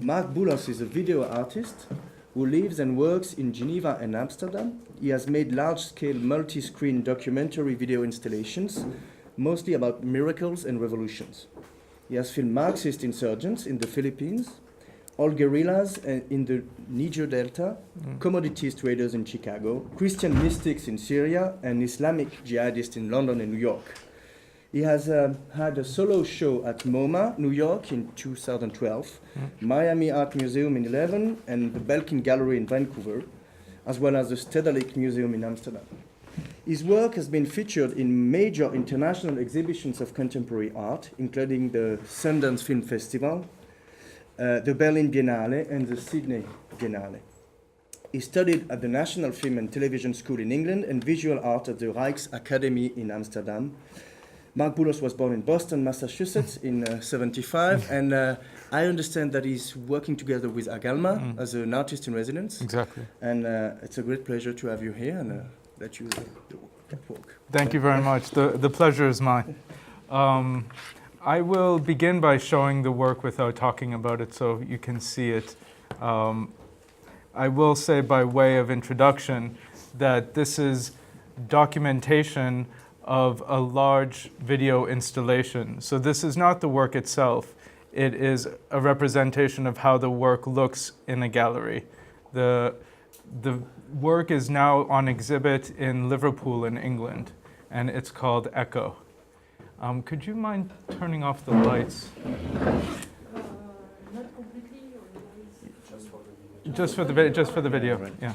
Marc Boulos is a video artist who lives and works in Geneva and Amsterdam. He has made large-scale multi-screen documentary video installations, mostly about miracles and revolutions. He has filmed Marxist insurgents in the Philippines, oil guerrillas in the Niger Delta, commodities traders in Chicago, Christian mystics in Syria, and Islamic jihadists in London and New York. He has had a solo show at MoMA, New York in 2012, Miami Art Museum in 2011, and the Belkin Gallery in Vancouver, as well as the Stedelijk Museum in Amsterdam. His work has been featured in major international exhibitions of contemporary art, including the Sundance Film Festival, the Berlin Biennale, and the Sydney Biennale. He studied at the National Film and Television School in England and visual art at the Rijksakademie in Amsterdam. Marc Boulos was born in Boston, Massachusetts in 75, and I understand that he's working together with Agalma as an artist in residence. Exactly. And it's a great pleasure to have you here and let you walk. Thank you very much. The pleasure is mine. I will begin by showing the work without talking about it so you can see it. I will say by way of introduction that this is documentation of a large video installation. So this is not the work itself. It is a representation of how the work looks in a gallery. The work is now on exhibit in Liverpool in England, and it's called Echo. Could you mind turning off the lights? Not completely, or Just for the video. Just for the video. Right. Yeah.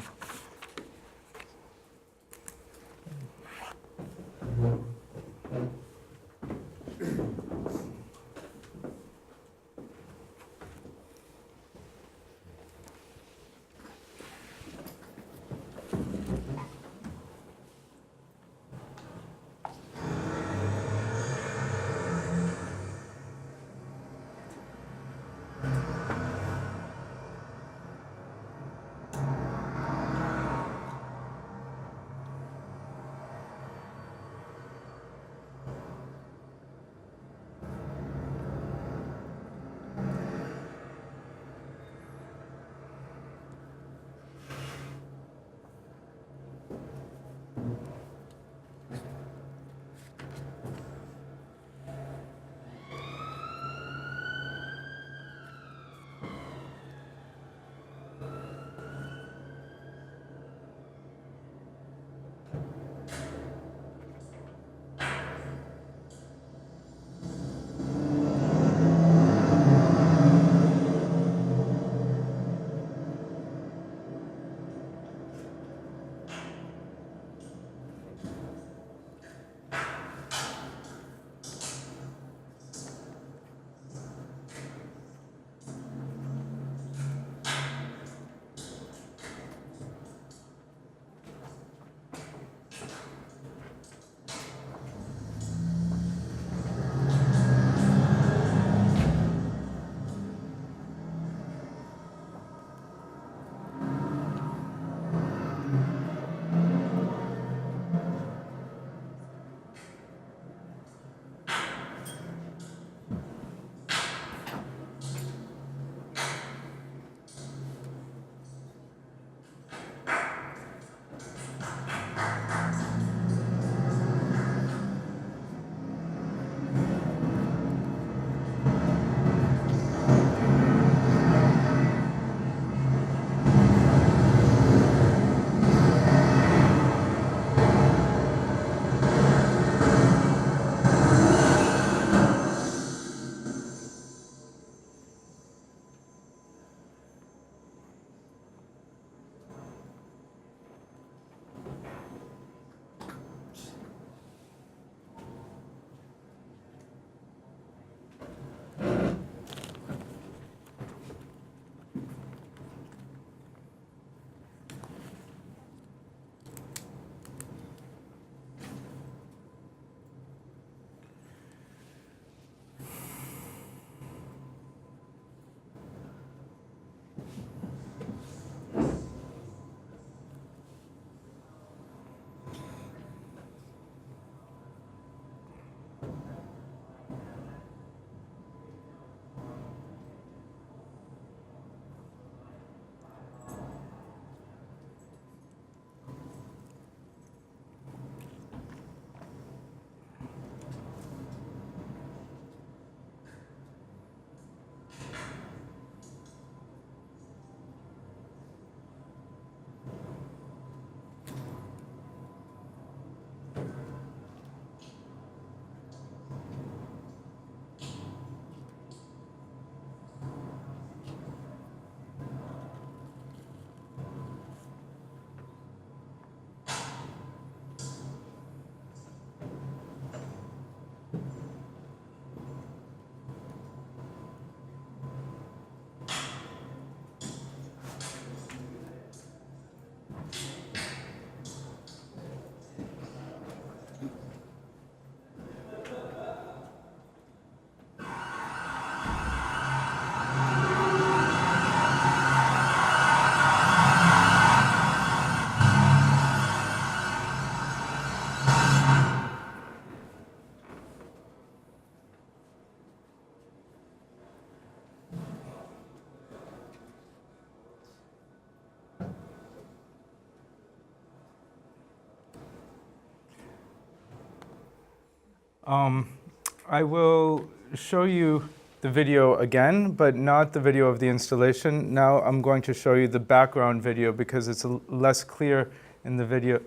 I will show you the video again, but not the video of the installation. Now I'm going to show you the background video because it's less clear in the video,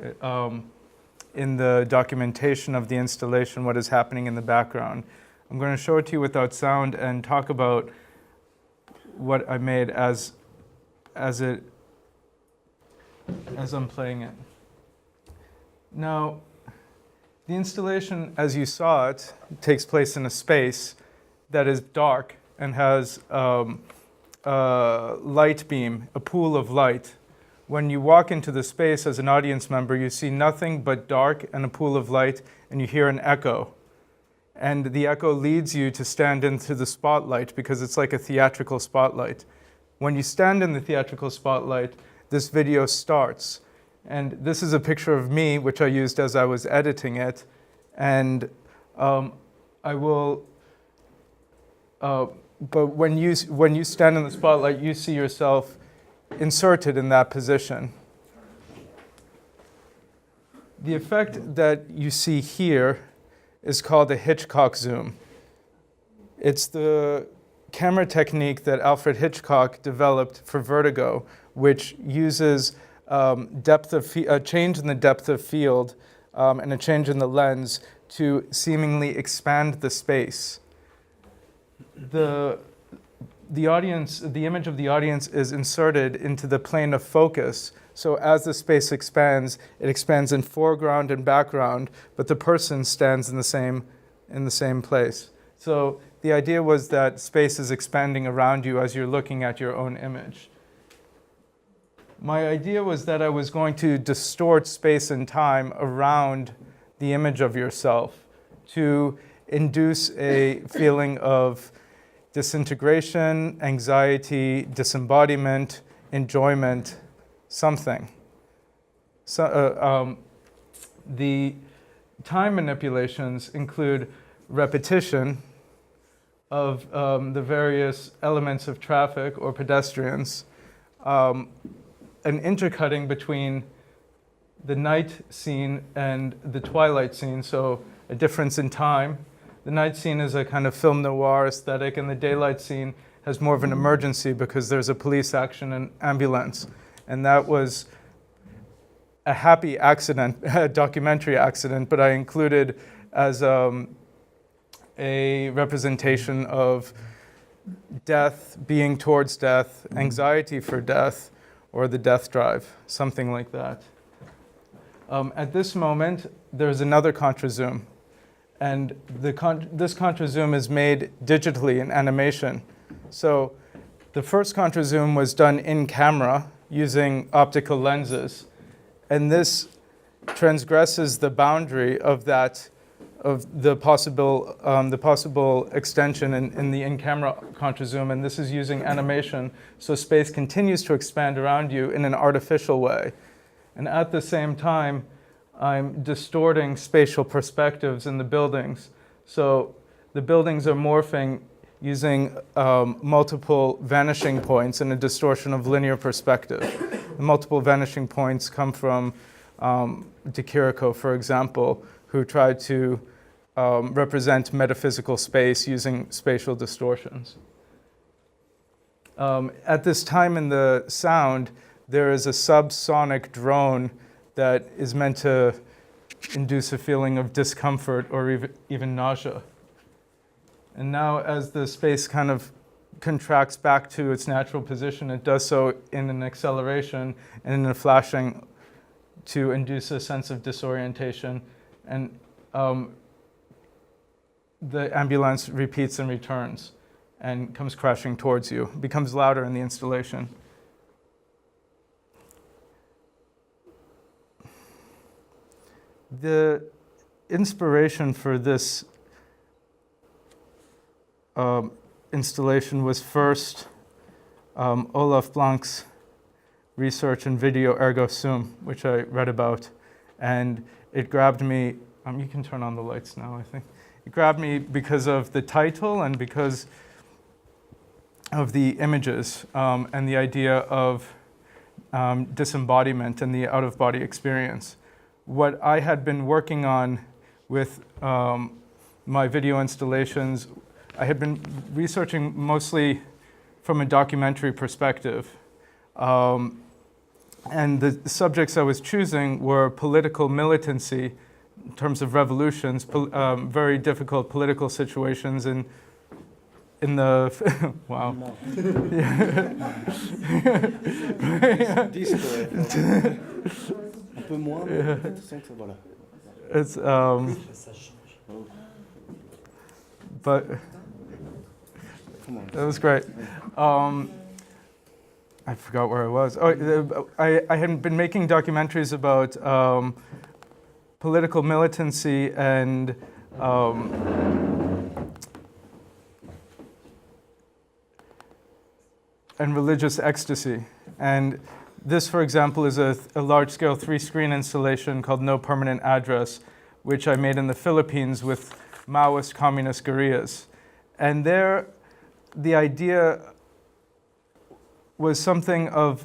in the documentation of the installation, what is happening in the background. I'm going to show it to you without sound and talk about what I made as I'm playing it. Now, the installation, as you saw it, takes place in a space that is dark and has a light beam, a pool of light. When you walk into the space as an audience member, you see nothing but dark and a pool of light, and you hear an echo. And the echo leads you to stand into the spotlight because it's like a theatrical spotlight. When you stand in the theatrical spotlight, this video starts. And this is a picture of me, which I used as I was editing it. And I will, but when you stand in the spotlight, you see yourself inserted in that position. The effect that you see here is called a Hitchcock zoom. It's the camera technique that Alfred Hitchcock developed for vertigo, which uses a change in the depth of field and a change in the lens to seemingly expand the space. The image of the audience is inserted into the plane of focus. So as the space expands, it expands in foreground and background, but the person stands in the same place. So the idea was that space is expanding around you as you're looking at your own image. My idea was that I was going to distort space and time around the image of yourself to induce a feeling of disintegration, anxiety, disembodiment, enjoyment, something. So, the time manipulations include repetition of the various elements of traffic or pedestrians, an intercutting between the night scene and the twilight scene, so a difference in time. The night scene is a kind of film noir aesthetic, and the daylight scene has more of an emergency because there's a police action and ambulance. And that was a happy accident, a documentary accident, but I included as a representation of death, being towards death, anxiety for death, or the death drive, something like that. At this moment, there's another contra-zoom. And this contra-zoom is made digitally in animation. So the first contra-zoom was done in camera using optical lenses. And this transgresses the boundary of the possible extension in the in-camera contra-zoom, and this is using animation, so space continues to expand around you in an artificial way. And at the same time, I'm distorting spatial perspectives in the buildings. So the buildings are morphing using multiple vanishing points and a distortion of linear perspective. The multiple vanishing points come from De Chirico, for example, who tried to represent metaphysical space using spatial distortions. At this time in the sound, there is a subsonic drone that is meant to induce a feeling of discomfort or even nausea. And now as the space kind of contracts back to its natural position, it does so in an acceleration and in a flashing to induce a sense of disorientation. And the ambulance repeats and returns and comes crashing towards you. It becomes louder in the installation. The inspiration for this installation was first Olaf Blank's research in video ergo sum, which I read about, and it grabbed me. You can turn on the lights now, I think. It grabbed me because of the title and because of the images and the idea of disembodiment and the out-of-body experience. What I had been working on with my video installations, I had been researching mostly from a documentary perspective. And the subjects I was choosing were political militancy in terms of revolutions, very difficult political situations in the wow. Un peu moins, mais en fait, sans que voilà. It's but that was great. I forgot where I was. Oh, I had been making documentaries about political militancy and religious ecstasy. And this, for example, is a large-scale 3-screen installation called No Permanent Address, which I made in the Philippines with Maoist communist guerrillas. And there, the idea was something of,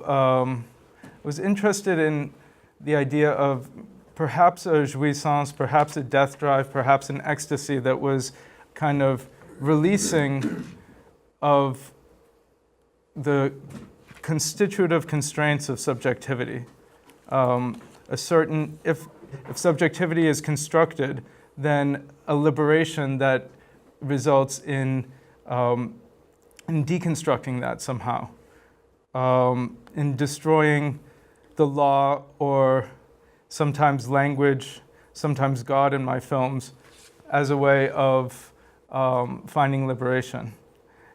was interested in the idea of perhaps a jouissance, perhaps a death drive, perhaps an ecstasy that was kind of releasing of the constitutive constraints of subjectivity. If subjectivity is constructed, then a liberation that results in deconstructing that somehow, in destroying the law or sometimes language, sometimes God in my films, as a way of finding liberation.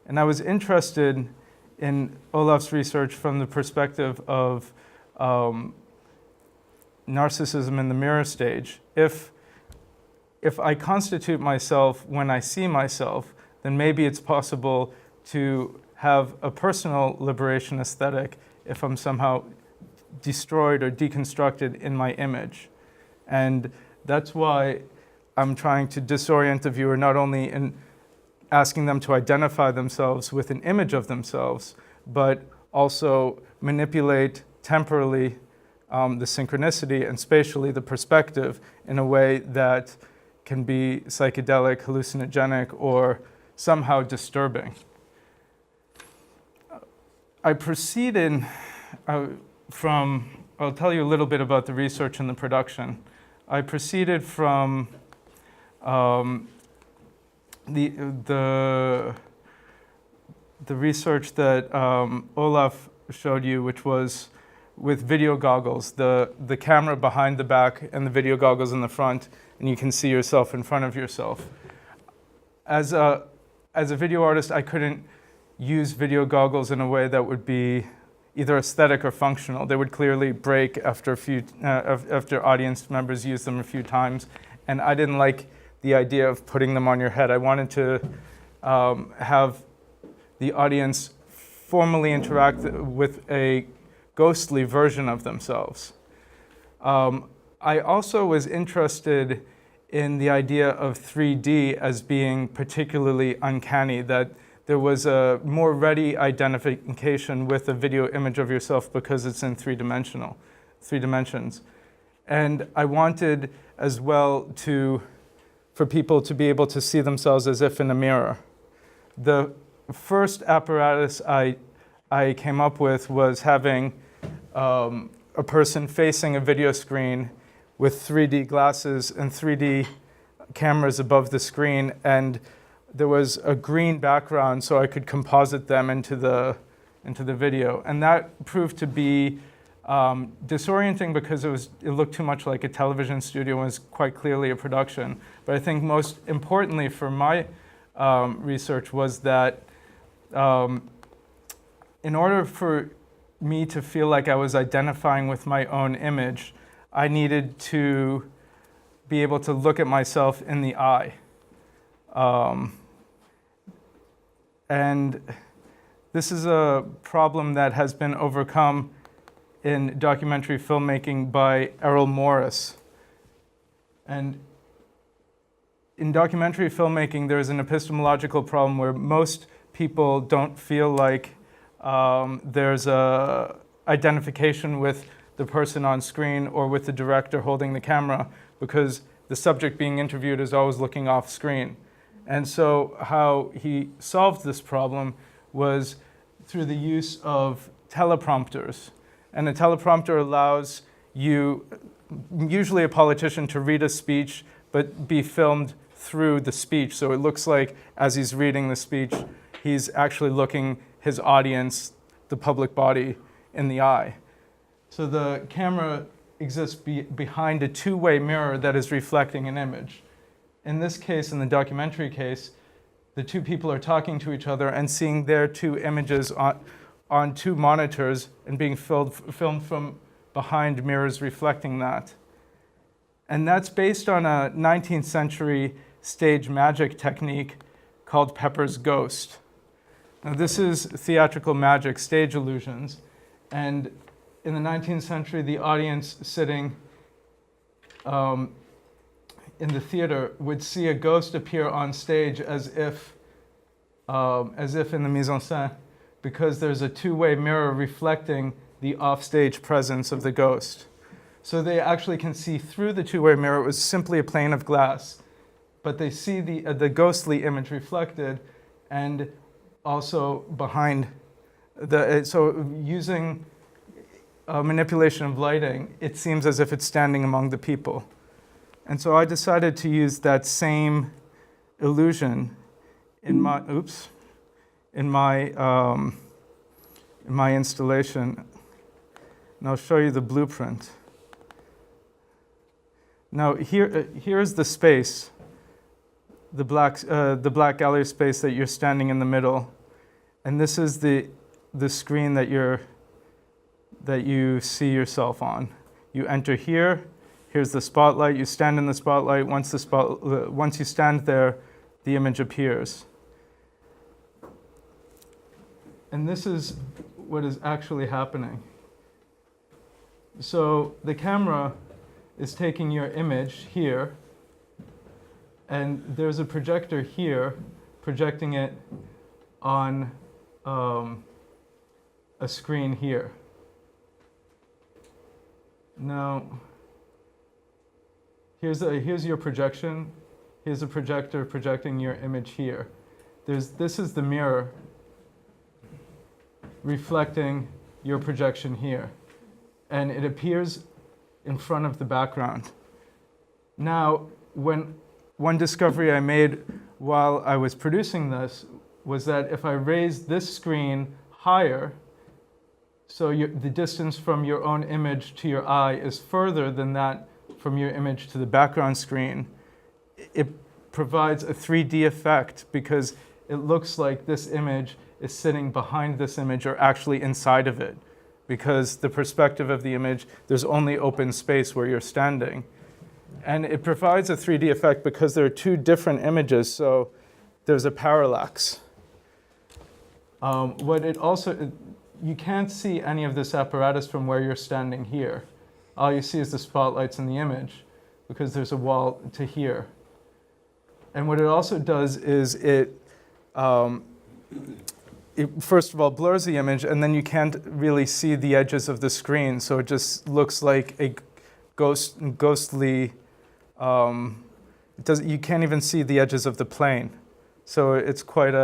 And I was interested in Olaf's research from the perspective of narcissism in the mirror stage. If I constitute myself when I see myself, then maybe it's possible to have a personal liberation aesthetic if I'm somehow destroyed or deconstructed in my image. And that's why I'm trying to disorient the viewer, not only in asking them to identify themselves with an image of themselves, but also manipulate temporally the synchronicity and spatially the perspective in a way that can be psychedelic, hallucinogenic, or somehow disturbing. I proceeded from, I'll tell you a little bit about the research and the production. I proceeded from the research that Olaf showed you, which was with video goggles, the camera behind the back and the video goggles in the front, and you can see yourself in front of yourself. As a video artist, I couldn't use video goggles in a way that would be either aesthetic or functional. They would clearly break after after audience members used them a few times, and I didn't like the idea of putting them on your head. I wanted to have the audience formally interact with a ghostly version of themselves. I also was interested in the idea of 3D as being particularly uncanny, that there was a more ready identification with a video image of yourself because it's in three dimensions. And I wanted as well for people to be able to see themselves as if in a mirror. The first apparatus I came up with was having a person facing a video screen with 3D glasses and 3D cameras above the screen, and there was a green background so I could composite them into the video. And that proved to be disorienting because it looked too much like a television studio and was quite clearly a production. But I think most importantly for my research was that in order for me to feel like I was identifying with my own image, I needed to be able to look at myself in the eye. And this is a problem that has been overcome in documentary filmmaking by Errol Morris. And in documentary filmmaking, there's an epistemological problem where most people don't feel like there's a identification with the person on screen or with the director holding the camera, because the subject being interviewed is always looking off screen. And so how he solved this problem was through the use of teleprompters. And a teleprompter allows you, usually a politician, to read a speech but be filmed through the speech. So it looks like as he's reading the speech, he's actually looking his audience, the public body, in the eye. So the camera exists behind a two-way mirror that is reflecting an image. In this case, in the documentary case, the two people are talking to each other and seeing their two images on two monitors and being filmed from behind mirrors reflecting that. And that's based on a 19th century stage magic technique called Pepper's Ghost. Now, this is theatrical magic, stage illusions. And in the 19th century, the audience sitting in the theater would see a ghost appear on stage as if in the mise en scène, because there's a two-way mirror reflecting the offstage presence of the ghost. So they actually can see through the two-way mirror. It was simply a pane of glass, but they see the ghostly image reflected, and also behind so using manipulation of lighting, it seems as if it's standing among the people. And so I decided to use that same illusion in my installation. And I'll show you the blueprint. Now here is the space, the black gallery space that you're standing in the middle, and this is the screen that you see yourself on. You enter here. Here's the spotlight. You stand in the spotlight. Once you stand there, the image appears. And this is what is actually happening. So the camera is taking your image here, and there's a projector here projecting it on a screen here. Now, here's your projection. Here's a projector projecting your image here. This is the mirror reflecting your projection here, and it appears in front of the background. Now, one discovery I made while I was producing this was that if I raise this screen higher, so the distance from your own image to your eye is further than that from your image to the background screen, it provides a 3D effect because it looks like this image is sitting behind this image or actually inside of it, because the perspective of the image, there's only open space where you're standing. And it provides a 3D effect because there are two different images, so there's a parallax. You can't see any of this apparatus from where you're standing here. All you see is the spotlights in the image because there's a wall to here. And what it also does is it first of all blurs the image, and then you can't really see the edges of the screen, so it just looks like a ghostly. You can't even see the edges of the plane, so it's quite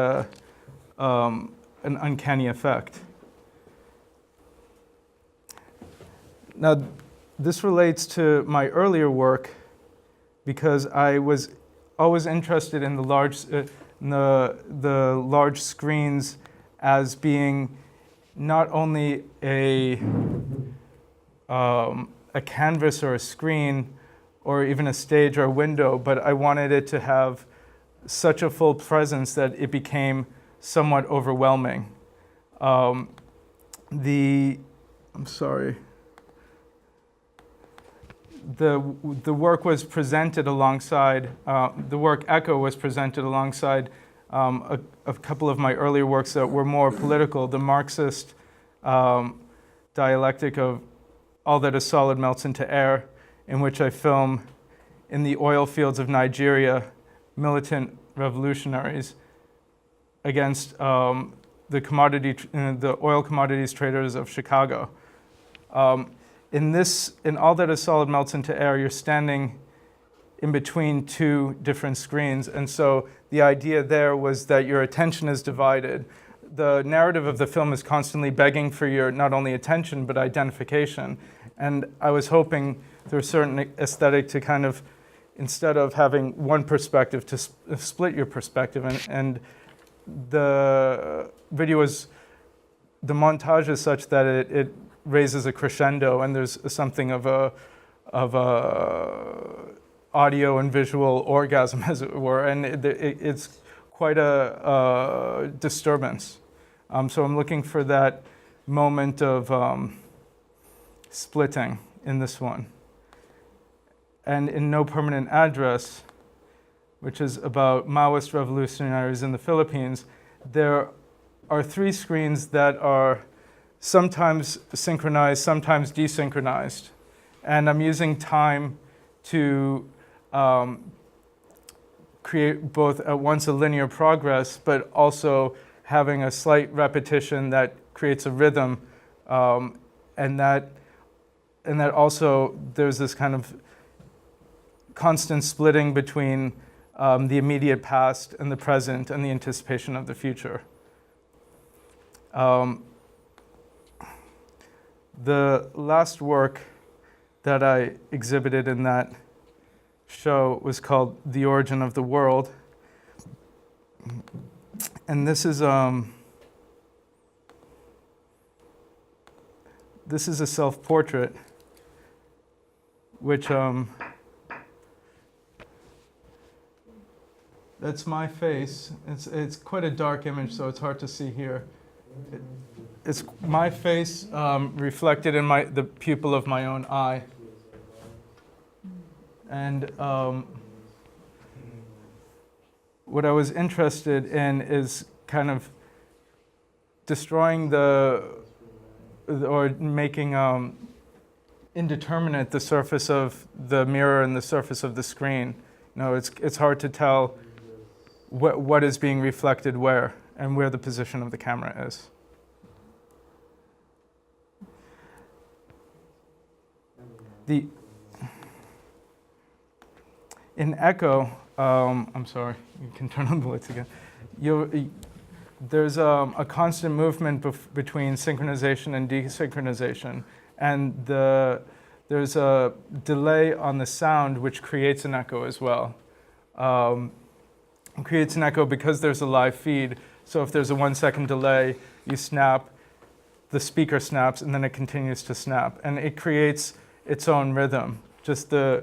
an uncanny effect. Now, this relates to my earlier work because I was always interested in the large screens as being not only a canvas or a screen or even a stage or a window, but I wanted it to have such a full presence that it became somewhat overwhelming. The work was presented alongside, the work Echo was presented alongside a couple of my earlier works that were more political, the Marxist dialectic of all that is solid melts into air, in which I film in the oil fields of Nigeria militant revolutionaries against the oil commodities traders of Chicago. In All That Is Solid Melts into Air, you're standing in between two different screens. And so the idea there was that your attention is divided. The narrative of the film is constantly begging for your not only attention, but identification. And I was hoping through a certain aesthetic to kind of, instead of having one perspective, to split your perspective. And the video is, the montage is such that it raises a crescendo, and there's something of a audio and visual orgasm, as it were, and it's quite a disturbance. So I'm looking for that moment of splitting in this one. And in No Permanent Address, which is about Maoist revolutionaries in the Philippines, there are three screens that are sometimes synchronized, sometimes desynchronized. And I'm using time to create both at once a linear progress, but also having a slight repetition that creates a rhythm. And that also, there's this kind of constant splitting between the immediate past and the present and the anticipation of the future. The last work that I exhibited in that show was called The Origin of the World. And this is a self-portrait, which that's my face. It's quite a dark image, so it's hard to see here. It's my face reflected in the pupil of my own eye. And what I was interested in is kind of destroying or making indeterminate the surface of the mirror and the surface of the screen. You know, it's hard to tell what is being reflected where and where the position of the camera is. In echo, I'm sorry, you can turn on the lights again. There's a constant movement between synchronization and desynchronization, and there's a delay on the sound which creates an echo as well. It creates an echo because there's a live feed, so if there's a 1 second delay, you snap, the speaker snaps, and then it continues to snap, and it creates its own rhythm. Just the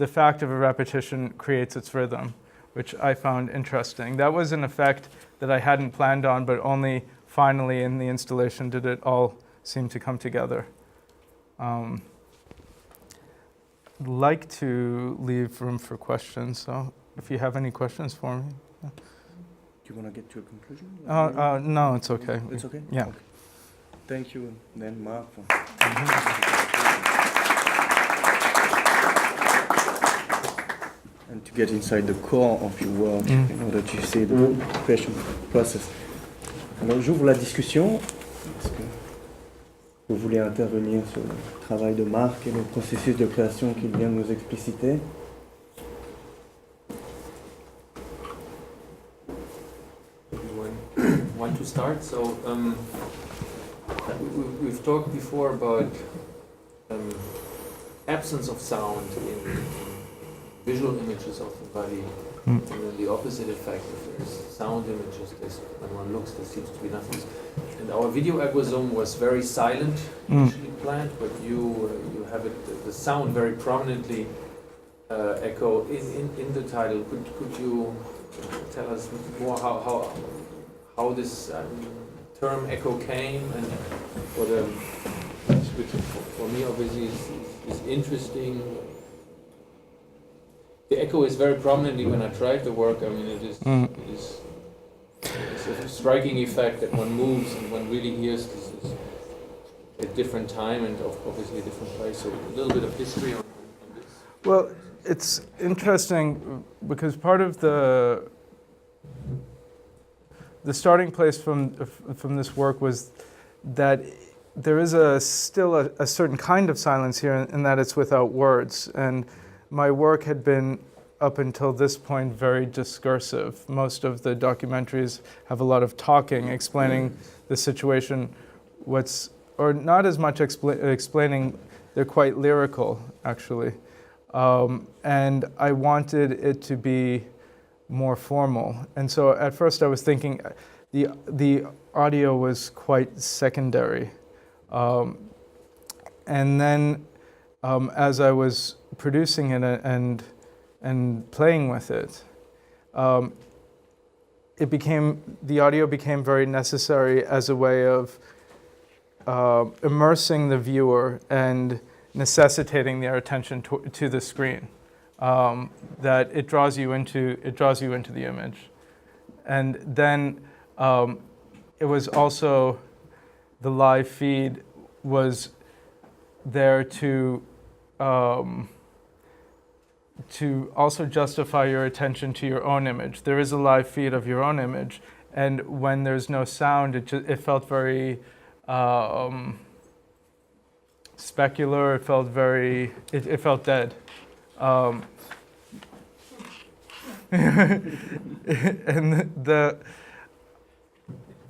fact of a repetition creates its rhythm, which I found interesting. That was an effect that I hadn't planned on, but only finally in the installation did it all seem to come together. I'd like to leave room for questions, so if you have any questions for me. Do you want to get to a conclusion? No, it's okay. It's okay? Yeah. Okay. Thank you, then Mark. And to get inside the core of your work in order to see the creation process. Alors j'ouvre la discussion. Est-ce que vous voulez intervenir sur le travail de Marc et le processus de création qu'il vient de nous expliciter? Want to start? So we've talked before about absence of sound in visual images of the body, and then the opposite effect. If there's sound images, when one looks, there seems to be nothing. And our video algorithm was very silent initially planned, but you have the sound very prominently echo in the title. Could you tell us more how this term echo came, and which for me obviously is interesting. The echo is very prominently when I tried the work. I mean, it's a striking effect that one moves and one really hears this is a different time and obviously a different place. So a little bit of history on this. Well, it's interesting because part of the starting place from this work was that there is still a certain kind of silence here, in that it's without words. And my work had been up until this point, very discursive. Most of the documentaries have a lot of talking, explaining the situation, or not as much explaining, they're quite lyrical, actually. And I wanted it to be more formal. And so at first I was thinking the audio was quite secondary. And then as I was producing it and playing with it, the audio became very necessary as a way of immersing the viewer and necessitating their attention to the screen. That it draws you into the image, and then it was also the live feed was there to also justify your attention to your own image. There is a live feed of your own image, and when there's no sound, it felt very specular. It felt it felt dead. And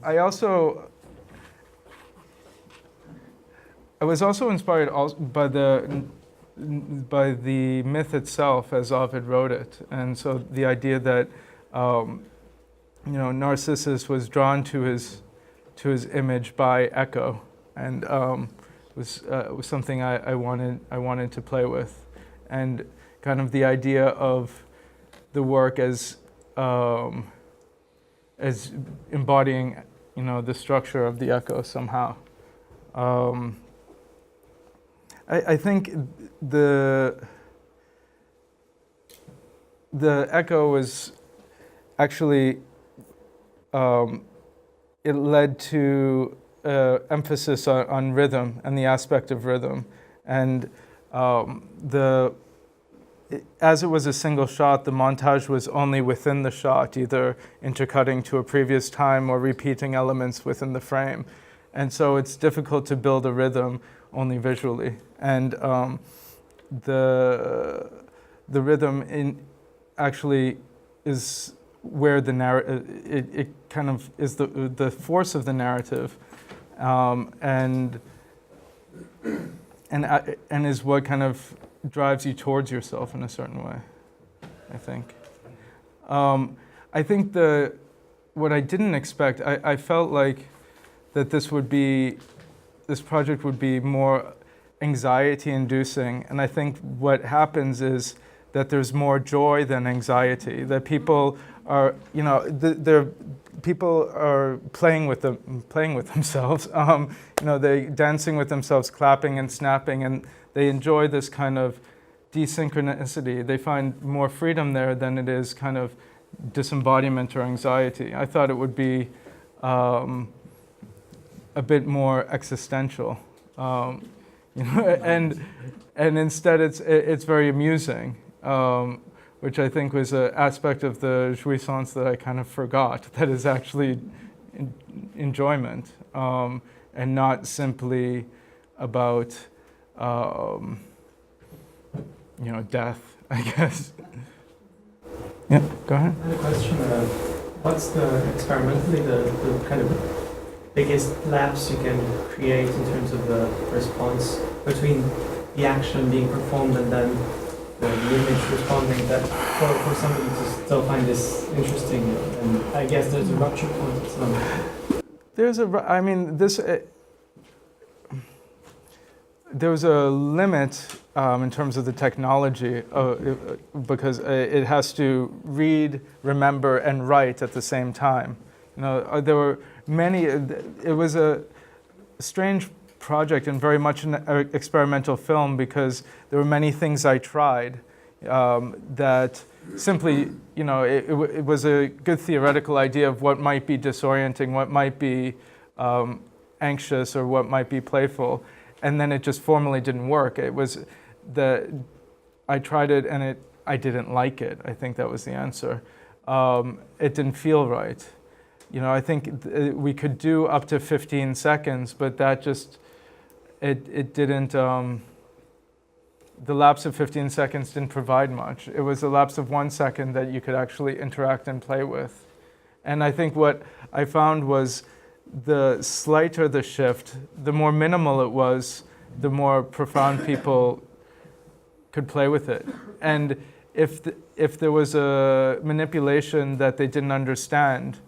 I was also inspired by the myth itself, as Ovid wrote it, and so the idea that Narcissus was drawn to his image by echo, and was something I wanted to play with, and kind of the idea of the work as embodying the structure of the echo somehow. I think the echo was actually it led to emphasis on rhythm and the aspect of rhythm, and as it was a single shot, the montage was only within the shot, either intercutting to a previous time or repeating elements within the frame, and so it's difficult to build a rhythm only visually. And the rhythm actually is where the it kind of is the force of the narrative, and is what kind of drives you towards yourself in a certain way, I think. I think what I didn't expect, I felt like that this project would be more anxiety-inducing, and I think what happens is that there's more joy than anxiety. That people are, people are playing with themselves. They dancing with themselves, clapping and snapping, and they enjoy this kind of desynchronicity. They find more freedom there than it is kind of disembodiment or anxiety. I thought it would be a bit more existential, and instead it's very amusing, which I think was an aspect of the jouissance that I kind of forgot. That is actually enjoyment, and not simply about death, I guess. Yeah, go ahead. I have a question. What's experimentally the kind of biggest lapse you can create in terms of the response between the action being performed and then the image responding, that for somebody to still find this interesting? And I guess there's a rupture point at some. There's a limit in terms of the technology, because it has to read, remember, and write at the same time. There were many. It was a strange project and very much an experimental film, because there were many things I tried that simply, it was a good theoretical idea of what might be disorienting, what might be anxious, or what might be playful. And then it just formally didn't work. It was I tried it and I didn't like it. I think that was the answer. It didn't feel right. I think we could do up to 15 seconds, but that just, it didn't, the lapse of 15 seconds didn't provide much. It was a lapse of 1 second that you could actually interact and play with. And I think what I found was the slighter the shift, the more minimal it was, the more profound people could play with it. And if there was a manipulation that they didn't understand,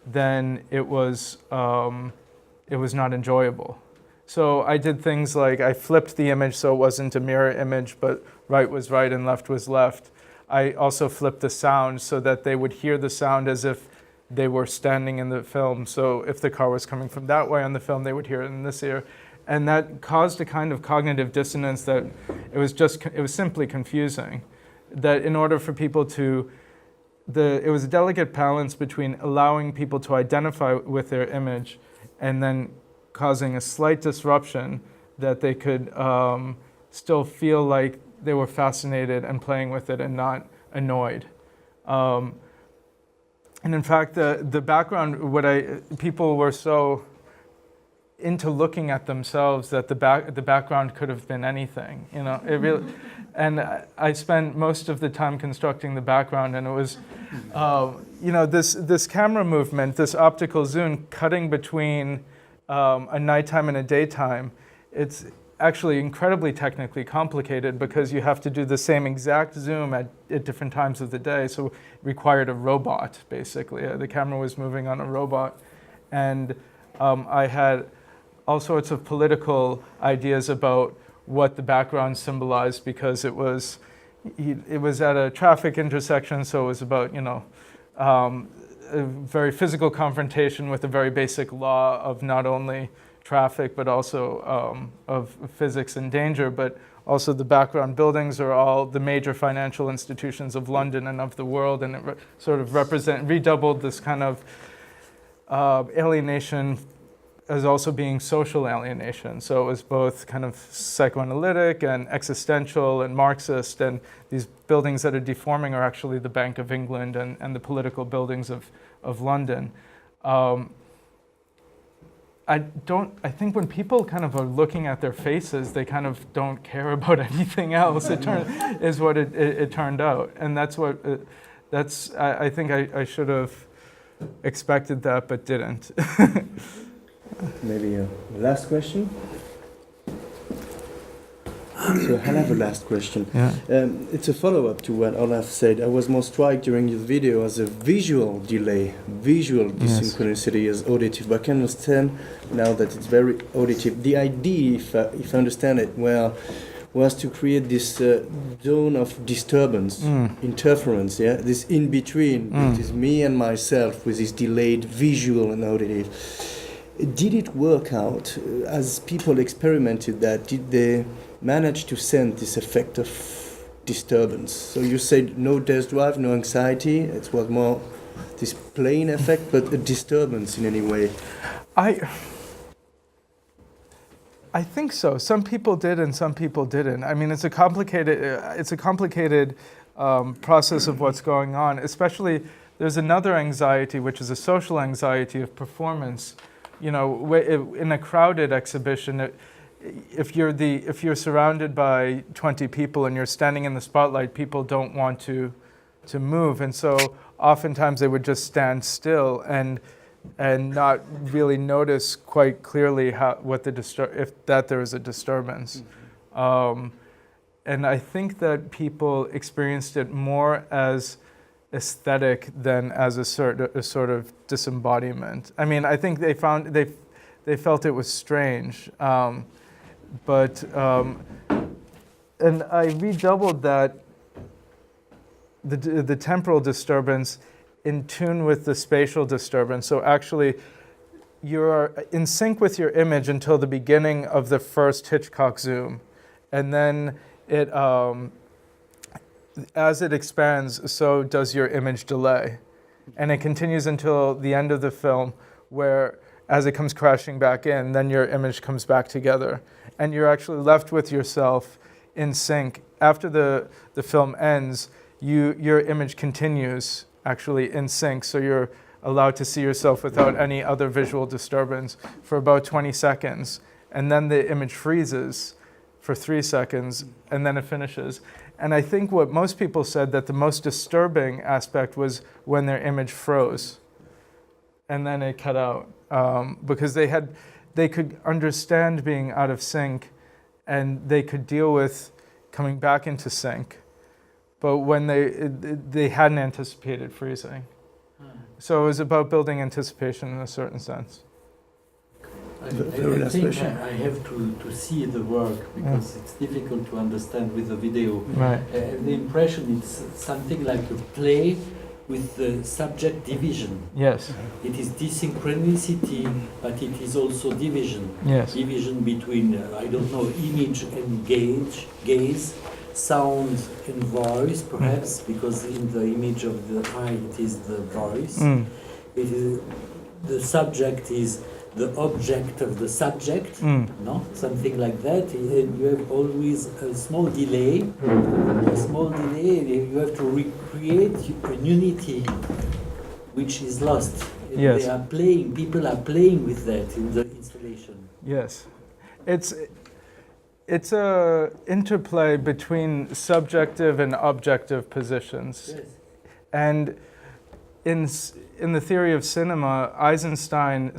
then it was not enjoyable. So I did things like I flipped the image so it wasn't a mirror image, but right was right and left was left. I also flipped the sound so that they would hear the sound as if they were standing in the film. So if the car was coming from that way on the film, they would hear it in this ear. And that caused a kind of cognitive dissonance that it was simply confusing. That in order for people to, it was a delicate balance between allowing people to identify with their image and then causing a slight disruption that they could still feel like they were fascinated and playing with it and not annoyed. And in fact, the background, people were so into looking at themselves that the background could have been anything, you know. It really, and I spent most of the time constructing the background, and it was, you know, this camera movement, this optical zoom cutting between a nighttime and a daytime. It's actually incredibly technically complicated because you have to do the same exact zoom at different times of the day. So it required a robot, basically. The camera was moving on a robot. And I had all sorts of political ideas about what the background symbolized because it was at a traffic intersection, so it was about, you know, a very physical confrontation with a very basic law of not only traffic, but also of physics and danger, but also the background buildings are all the major financial institutions of London and of the world, and it sort of redoubled this kind of alienation as also being social alienation. So it was both kind of psychoanalytic and existential and Marxist, and these buildings that are deforming are actually the Bank of England and the political buildings of London. I think when people kind of are looking at their faces, they kind of don't care about anything else. It turned out, and I think I should have expected that, but didn't. Maybe a last question. So I have a last question. Yeah. It's a follow-up to what Olaf said. I was more struck during your video as a visual delay, visual desynchronicity as auditive. But I can understand now that it's very auditive. The idea, if I understand it well, was to create this zone of disturbance, interference, yeah? This in-between, it is me and myself with this delayed visual and auditive. Did it work out? As people experimented that, did they manage to sense this effect of disturbance? So you said no test drive, no anxiety. It was more this plain effect, but a disturbance in any way. I think so. Some people did, and some people didn't. I mean, it's a complicated process of what's going on. Especially, there's another anxiety, which is a social anxiety of performance. You know, in a crowded exhibition, if you're surrounded by 20 people and you're standing in the spotlight, people don't want to move, and so oftentimes they would just stand still and not really notice quite clearly if there is a disturbance. And I think that people experienced it more as aesthetic than as a sort of disembodiment. I mean, I think they felt it was strange, and I redoubled that the temporal disturbance in tune with the spatial disturbance. So actually, you're in sync with your image until the beginning of the first Hitchcock zoom, and then it. As it expands, so does your image delay. And it continues until the end of the film, where as it comes crashing back in, then your image comes back together. And you're actually left with yourself in sync. After the film ends, your image continues actually in sync, so you're allowed to see yourself without any other visual disturbance for about 20 seconds. And then the image freezes, for 3 seconds, and then it finishes. And I think what most people said that the most disturbing aspect was when their image froze, and then it cut out, because they could understand being out of sync, and they could deal with coming back into sync, but when they hadn't anticipated freezing. So it was about building anticipation in a certain sense. I think I have to see the work because it's difficult to understand with the video. Right. The impression it's something like a play with the subject division. Yes. It is desynchronicity, but it is also division. Yes. Division between, I don't know, image and gaze, sound and voice, perhaps, because in the image of the eye it is the voice. It is, the subject is the object of the subject, no? Something like that. And you have always a small delay. You have to recreate an unity which is lost. And Yes. they are playing, people are playing with that in the installation. Yes. It's a interplay between subjective and objective positions. Yes. And in the theory of cinema, Eisenstein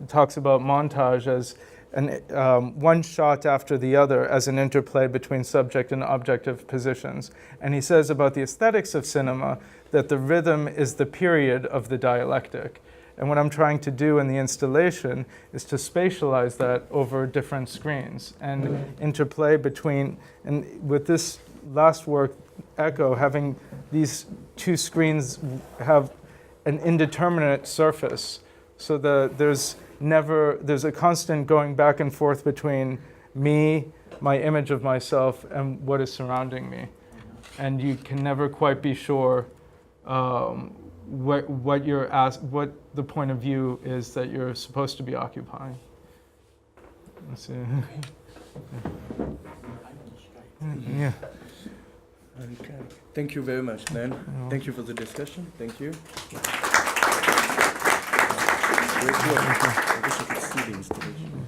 talks about montage as one shot after the other as an interplay between subject and objective positions. And he says about the aesthetics of cinema that the rhythm is the period of the dialectic. And what I'm trying to do in the installation is to spatialize that over different screens and interplay between, and with this last work, Echo, having these two screens have an indeterminate surface, so that there's a constant going back and forth between me, my image of myself, and what is surrounding me. And you can never quite be sure what the point of view is that you're supposed to be occupying. Let's see. Yeah. Okay. Thank you very much, man. Thank you for the discussion. Thank you. Great work. I wish you could see the installation.